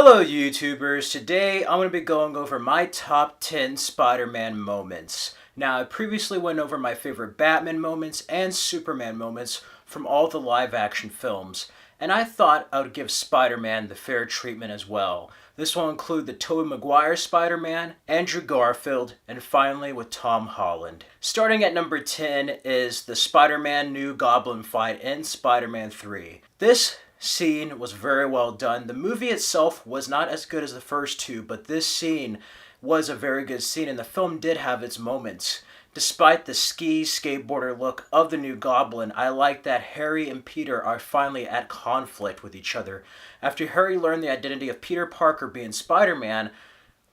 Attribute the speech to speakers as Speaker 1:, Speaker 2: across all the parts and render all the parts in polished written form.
Speaker 1: Hello YouTubers, today I'm going to be going over my top 10 Spider-Man moments. Now I previously went over my favorite Batman moments and Superman moments from all the live action films, and I thought I would give Spider-Man the fair treatment as well. This will include the Tobey Maguire Spider-Man, Andrew Garfield, and finally with Tom Holland. Starting at number 10 is the Spider-Man New Goblin fight in Spider-Man 3. This scene was very well done. The movie itself was not as good as the first two, but this scene was a very good scene, and the film did have its moments. Despite the skateboarder look of the New Goblin, I like that Harry and Peter are finally at conflict with each other. After Harry learned the identity of Peter Parker being Spider-Man,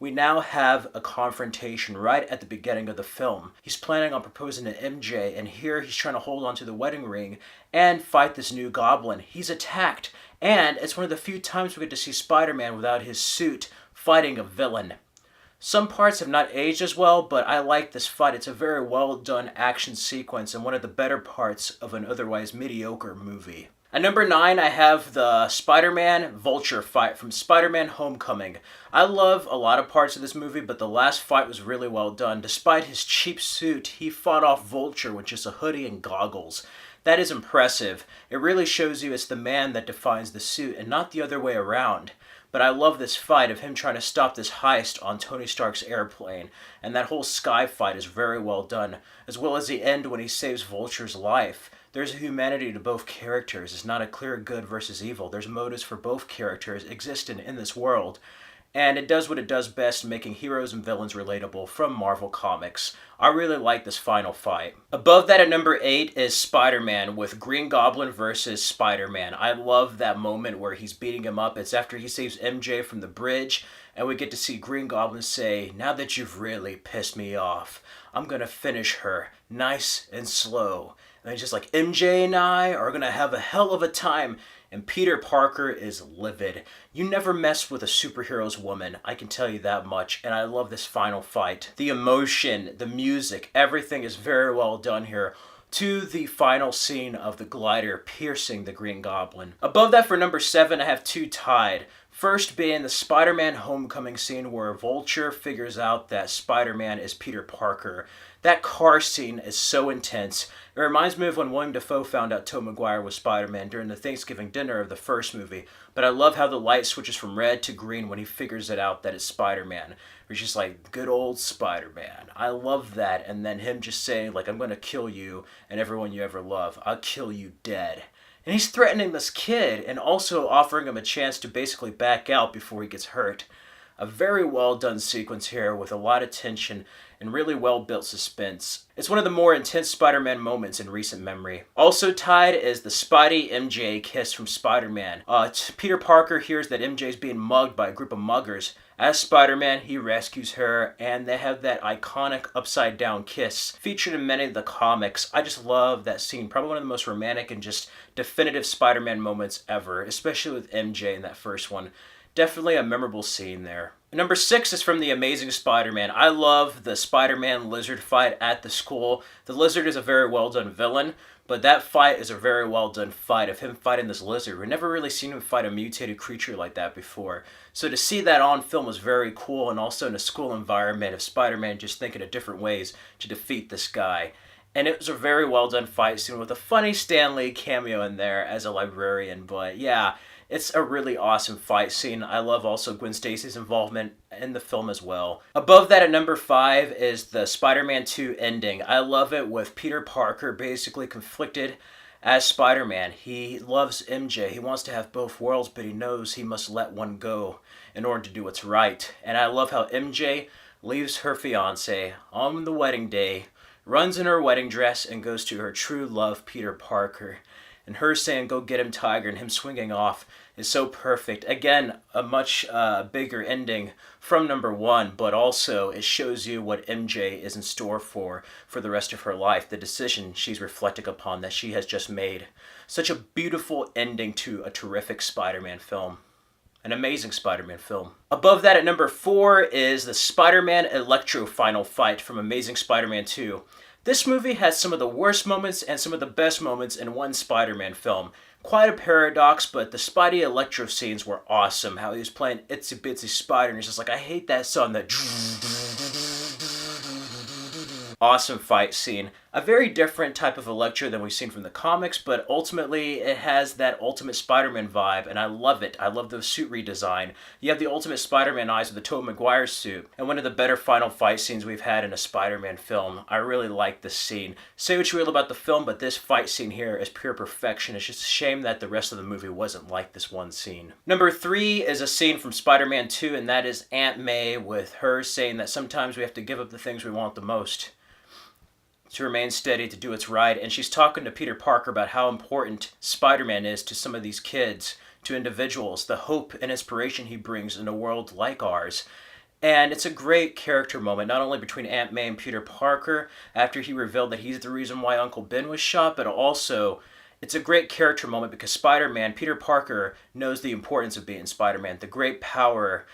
Speaker 1: we now have a confrontation right at the beginning of the film. He's planning on proposing to MJ, and here he's trying to hold on to the wedding ring and fight this New Goblin. He's attacked, and it's one of the few times we get to see Spider-Man without his suit fighting a villain. Some parts have not aged as well, but I like this fight. It's a very well done action sequence and one of the better parts of an otherwise mediocre movie. At number 9, I have the Spider-Man Vulture Fight from Spider-Man Homecoming. I love a lot of parts of this movie, but the last fight was really well done. Despite his cheap suit, he fought off Vulture with just a hoodie and goggles. That is impressive. It really shows you it's the man that defines the suit and not the other way around. But I love this fight of him trying to stop this heist on Tony Stark's airplane. And that whole sky fight is very well done, as well as the end when he saves Vulture's life. There's a humanity to both characters. It's not a clear good versus evil. There's motives for both characters existing in this world. And it does what it does best, making heroes and villains relatable from Marvel Comics. I really like this final fight. Above that at number 8 is Spider-Man with Green Goblin versus Spider-Man. I love that moment where he's beating him up. It's after he saves MJ from the bridge, and we get to see Green Goblin say, "Now that you've really pissed me off, I'm gonna finish her nice and slow." And he's just like, MJ and I are gonna have a hell of a time. And Peter Parker is livid. You never mess with a superhero's woman, I can tell you that much. And I love this final fight. The emotion, the music, everything is very well done here, to the final scene of the glider piercing the Green Goblin. Above that for number 7, I have two tied. First being the Spider-Man Homecoming scene where Vulture figures out that Spider-Man is Peter Parker. That car scene is so intense. It reminds me of when William Dafoe found out Tobey Maguire was Spider-Man during the Thanksgiving dinner of the first movie. But I love how the light switches from red to green when he figures it out that it's Spider-Man. It's just like, good old Spider-Man. I love that. And then him just saying, like, I'm going to kill you and everyone you ever love. I'll kill you dead. And he's threatening this kid and also offering him a chance to basically back out before he gets hurt. A very well done sequence here with a lot of tension and really well built suspense. It's one of the more intense Spider-Man moments in recent memory. Also tied is the Spidey MJ Kiss from Spider-Man. Peter Parker hears that MJ is being mugged by a group of muggers. As Spider-Man, he rescues her, and they have that iconic upside down kiss featured in many of the comics. I just love that scene. Probably one of the most romantic and just definitive Spider-Man moments ever, especially with MJ in that first one. Definitely a memorable scene there. Number 6 is from The Amazing Spider-Man. I love the Spider-Man Lizard fight at the school. The Lizard is a very well done villain, but that fight is a very well done fight of him fighting this lizard. We've never really seen him fight a mutated creature like that before. So to see that on film was very cool, and also in a school environment of Spider-Man just thinking of different ways to defeat this guy. And it was a very well done fight scene with a funny Stan Lee cameo in there as a librarian, but yeah. It's a really awesome fight scene. I love also Gwen Stacy's involvement in the film as well. Above that at number 5 is the Spider-Man 2 ending. I love it with Peter Parker basically conflicted as Spider-Man. He loves MJ. He wants to have both worlds, but he knows he must let one go in order to do what's right. And I love how MJ leaves her fiancé on the wedding day, runs in her wedding dress, and goes to her true love, Peter Parker. And her saying, "Go get him, Tiger," and him swinging off is so perfect. Again, a much bigger ending from number 1, but also it shows you what MJ is in store for the rest of her life, the decision she's reflecting upon that she has just made. Such a beautiful ending to a terrific Spider-Man film. An amazing Spider-Man film. Above that at number 4 is the Spider-Man Electro final fight from Amazing Spider-Man 2. This movie has some of the worst moments and some of the best moments in one Spider-Man film. Quite a paradox, but the Spidey Electro scenes were awesome. How he was playing Itsy Bitsy Spider, and he's just like, I hate that song, that awesome fight scene. A very different type of Electro than we've seen from the comics, but ultimately it has that Ultimate Spider-Man vibe, and I love it. I love the suit redesign. You have the Ultimate Spider-Man eyes with the Tobey Maguire suit, and one of the better final fight scenes we've had in a Spider-Man film. I really like this scene. Say what you will about the film, but this fight scene here is pure perfection. It's just a shame that the rest of the movie wasn't like this one scene. Number 3 is a scene from Spider-Man 2, and that is Aunt May with her saying that sometimes we have to give up the things we want the most to remain steady, to do what's right. And she's talking to Peter Parker about how important Spider-Man is to some of these kids, to individuals, the hope and inspiration he brings in a world like ours. And it's a great character moment, not only between Aunt May and Peter Parker, after he revealed that he's the reason why Uncle Ben was shot, but also it's a great character moment because Spider-Man, Peter Parker, knows the importance of being Spider-Man, the great power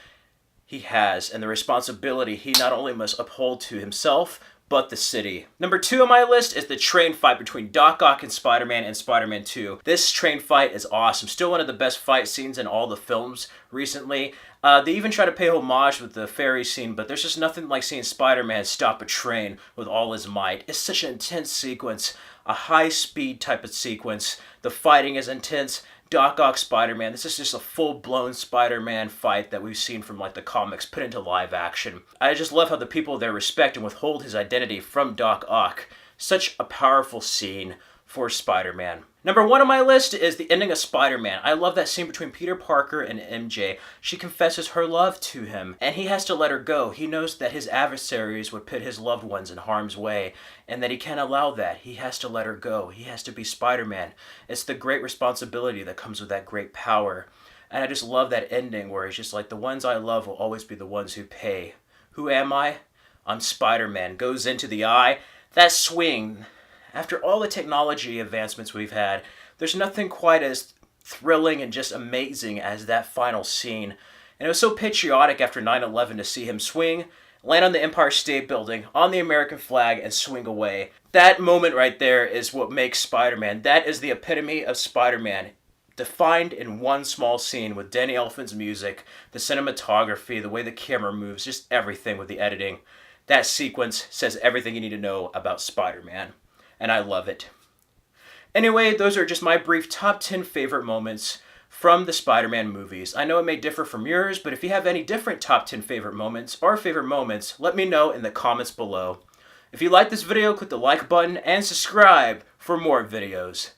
Speaker 1: he has, and the responsibility he not only must uphold to himself, but the city. Number 2 on my list is the train fight between Doc Ock and Spider-Man 2. This train fight is awesome. Still one of the best fight scenes in all the films recently. They even try to pay homage with the ferry scene, but there's just nothing like seeing Spider-Man stop a train with all his might. It's such an intense sequence, a high-speed type of sequence. The fighting is intense. Doc Ock Spider-Man. This is just a full-blown Spider-Man fight that we've seen from like the comics put into live action. I just love how the people there respect and withhold his identity from Doc Ock. Such a powerful scene for Spider-Man. Number 1 on my list is the ending of Spider-Man. I love that scene between Peter Parker and MJ. She confesses her love to him, and he has to let her go. He knows that his adversaries would put his loved ones in harm's way, and that he can't allow that. He has to let her go. He has to be Spider-Man. It's the great responsibility that comes with that great power. And I just love that ending where it's just like, the ones I love will always be the ones who pay. Who am I? I'm Spider-Man. Goes into the eye. That swing. After all the technology advancements we've had, there's nothing quite as thrilling and just amazing as that final scene. And it was so patriotic after 9/11 to see him swing, land on the Empire State Building, on the American flag, and swing away. That moment right there is what makes Spider-Man. That is the epitome of Spider-Man, defined in one small scene with Danny Elfman's music, the cinematography, the way the camera moves, just everything with the editing. That sequence says everything you need to know about Spider-Man. And I love it. Anyway, those are just my brief top 10 favorite moments from the Spider-Man movies. I know it may differ from yours, but if you have any different top 10 favorite moments or favorite moments, let me know in the comments below. If you like this video, click the like button and subscribe for more videos.